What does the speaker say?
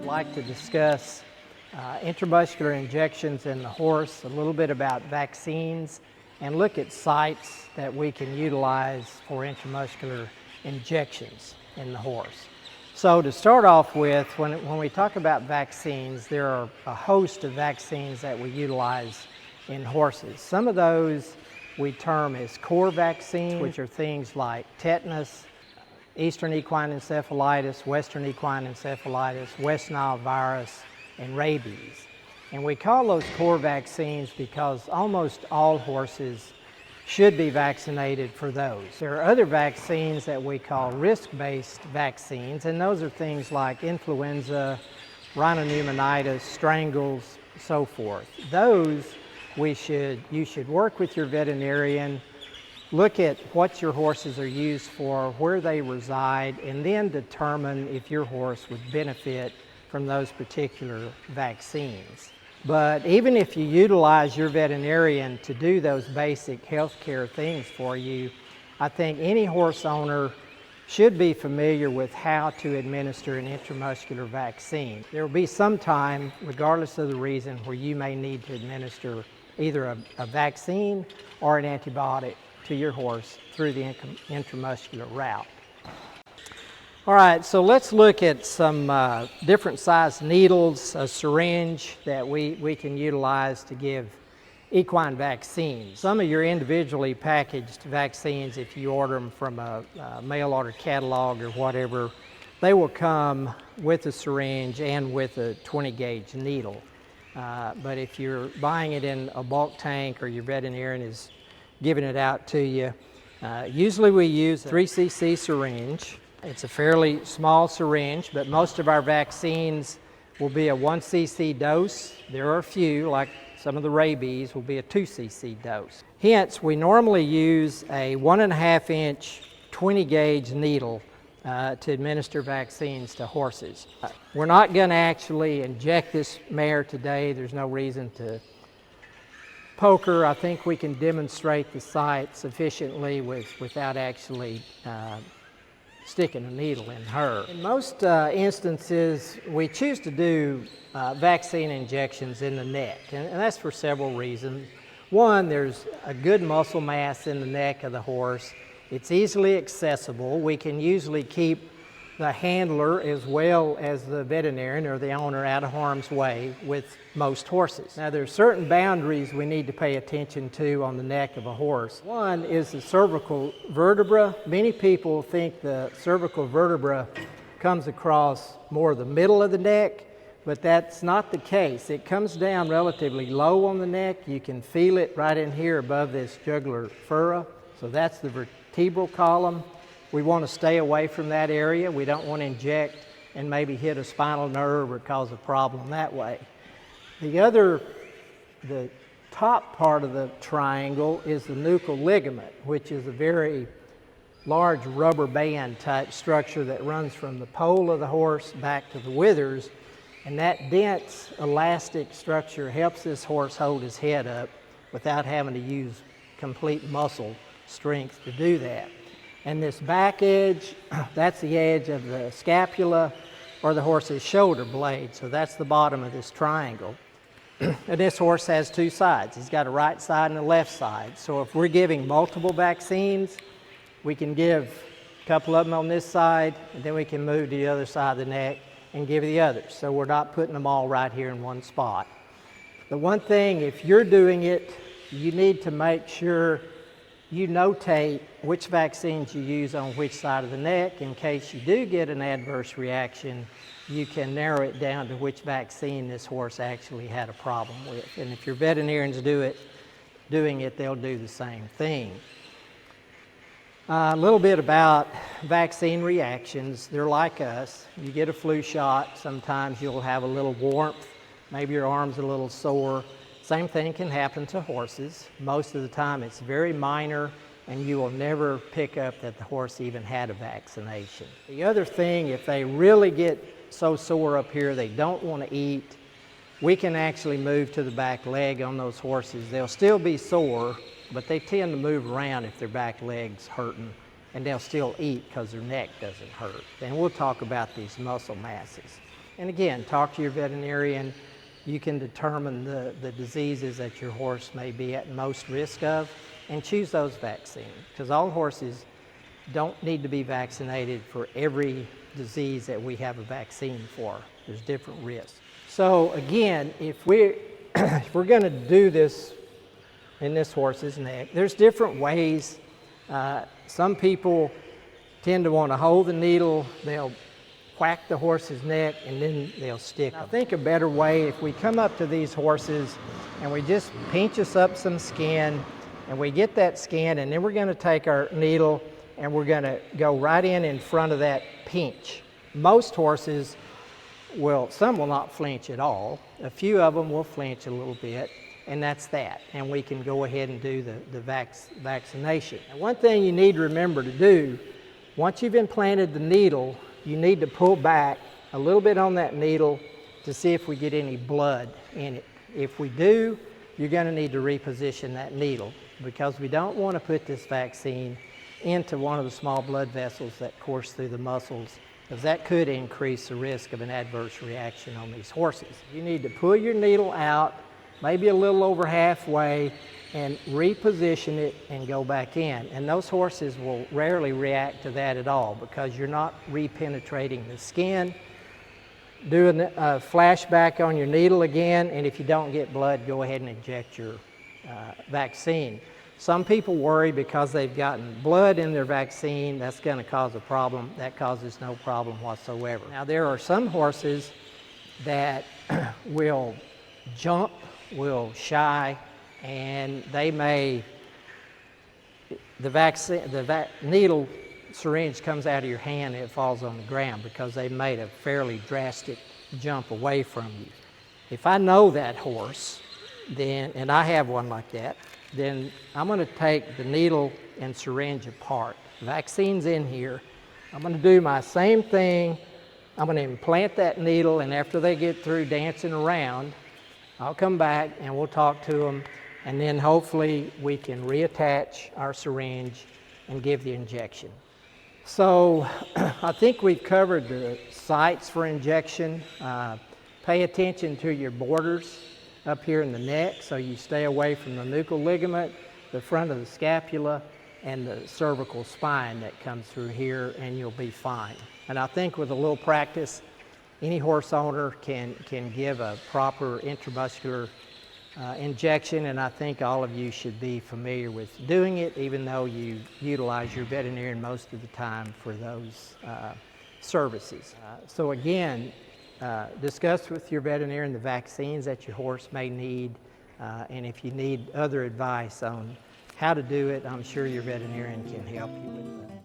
like to discuss intramuscular injections in the horse, a little bit about vaccines, and look at sites that we can utilize for intramuscular injections in the horse. So to start off with, when we talk about vaccines, there are a host of vaccines that we utilize in horses. Some of those we term as core vaccines, which are things like tetanus, Eastern equine encephalitis, Western equine encephalitis, West Nile virus, and rabies. And we call those core vaccines because almost all horses should be vaccinated for those. There are other vaccines that we call risk-based vaccines, and those are things like influenza, rhinopneumonitis, strangles, so forth. Those you should work with your veterinarian, look at what your horses are used for, where they reside, and then determine if your horse would benefit from those particular vaccines. But even if you utilize your veterinarian to do those basic healthcare things for you, I think any horse owner should be familiar with how to administer an intramuscular vaccine. There will be some time, regardless of the reason, where you may need to administer either a vaccine or an antibiotic to your horse through the intramuscular route. All right, so let's look at some different size needles, a syringe that we can utilize to give equine vaccines. Some of your individually packaged vaccines, if you order them from a mail order catalog or whatever, they will come with a syringe and with a 20 gauge needle. But if you're buying it in a bulk tank or your veterinarian is giving it out to you, usually we use a 3cc syringe. It's a fairly small syringe, but most of our vaccines will be a 1cc dose. There are a few, like some of the rabies, will be a 2cc dose. Hence, we normally use a 1.5 inch 20 gauge needle to administer vaccines to horses. We're not going to actually inject this mare today. There's no reason to poke her. I think we can demonstrate the site sufficiently without actually sticking a needle in her. In most instances, we choose to do vaccine injections in the neck, and that's for several reasons. One, there's a good muscle mass in the neck of the horse. It's easily accessible. We can usually keep the handler as well as the veterinarian or the owner out of harm's way with most horses. Now, there are certain boundaries we need to pay attention to on the neck of a horse. One is the cervical vertebra. Many people think the cervical vertebra comes across more the middle of the neck, but that's not the case. It comes down relatively low on the neck. You can feel it right in here above this jugular furrow. So that's the vertebral column. We want to stay away from that area. We don't want to inject and maybe hit a spinal nerve or cause a problem that way. The top part of the triangle is the nuchal ligament, which is a very large rubber band type structure that runs from the pole of the horse back to the withers. And that dense elastic structure helps this horse hold his head up without having to use complete muscle strength to do that. And this back edge, that's the edge of the scapula or the horse's shoulder blade. So that's the bottom of this triangle. And this horse has two sides. He's got a right side and a left side. So if we're giving multiple vaccines, we can give a couple of them on this side, and then we can move to the other side of the neck and give the others. So we're not putting them all right here in one spot. The one thing, if you're doing it, you need to make sure you notate which vaccines you use on which side of the neck. In case you do get an adverse reaction, you can narrow it down to which vaccine this horse actually had a problem with. And if your veterinarian's doing it, they'll do the same thing. A little bit about vaccine reactions. They're like us. You get a flu shot, sometimes you'll have a little warmth, maybe your arm's a little sore. Same thing can happen to horses. Most of the time it's very minor, and you will never pick up that the horse even had a vaccination. The other thing, if they really get so sore up here they don't want to eat, we can actually move to the back leg on those horses. They'll still be sore, but they tend to move around if their back leg's hurting, and they'll still eat because their neck doesn't hurt. And we'll talk about these muscle masses. And again, talk to your veterinarian. You can determine the diseases that your horse may be at most risk of and choose those vaccines, because all horses don't need to be vaccinated for every disease that we have a vaccine for. There's different risks. So again, if we're going to do this in this horse's neck, there's different ways. Some people tend to want to hold the needle. They'll whack the horse's neck and then they'll stick them. I think a better way, if we come up to these horses and we just pinch us up some skin and we get that skin, and then we're going to take our needle and we're going to go right in front of that pinch. Most horses some will not flinch at all. A few of them will flinch a little bit, and that's that. And we can go ahead and do the vaccination. And one thing you need to remember to do, once you've implanted the needle, you need to pull back a little bit on that needle to see if we get any blood in it. If we do, you're going to need to reposition that needle, because we don't want to put this vaccine into one of the small blood vessels that course through the muscles, because that could increase the risk of an adverse reaction on these horses. You need to pull your needle out, maybe a little over halfway, and reposition it and go back in. And those horses will rarely react to that at all, because you're not repenetrating the skin. Do a flashback on your needle again, and if you don't get blood, go ahead and inject your vaccine. Some people worry because they've gotten blood in their vaccine, that's going to cause a problem. That causes no problem whatsoever. Now, there are some horses that will jump, will shy, and they may, the needle syringe comes out of your hand and it falls on the ground because they made a fairly drastic jump away from you. If I know that horse, then, and I have one like that, then I'm going to take the needle and syringe apart. Vaccine's in here. I'm going to do my same thing. I'm going to implant that needle, and after they get through dancing around, I'll come back and we'll talk to them, and then hopefully we can reattach our syringe and give the injection. So I think we've covered the sites for injection. Pay attention to your borders up here in the neck, so you stay away from the nuchal ligament, the front of the scapula, and the cervical spine that comes through here, and you'll be fine. And I think with a little practice, any horse owner can give a proper intramuscular injection, and I think all of you should be familiar with doing it, even though you utilize your veterinarian most of the time for those services. So again, discuss with your veterinarian the vaccines that your horse may need, and if you need other advice on how to do it, I'm sure your veterinarian can help you with that.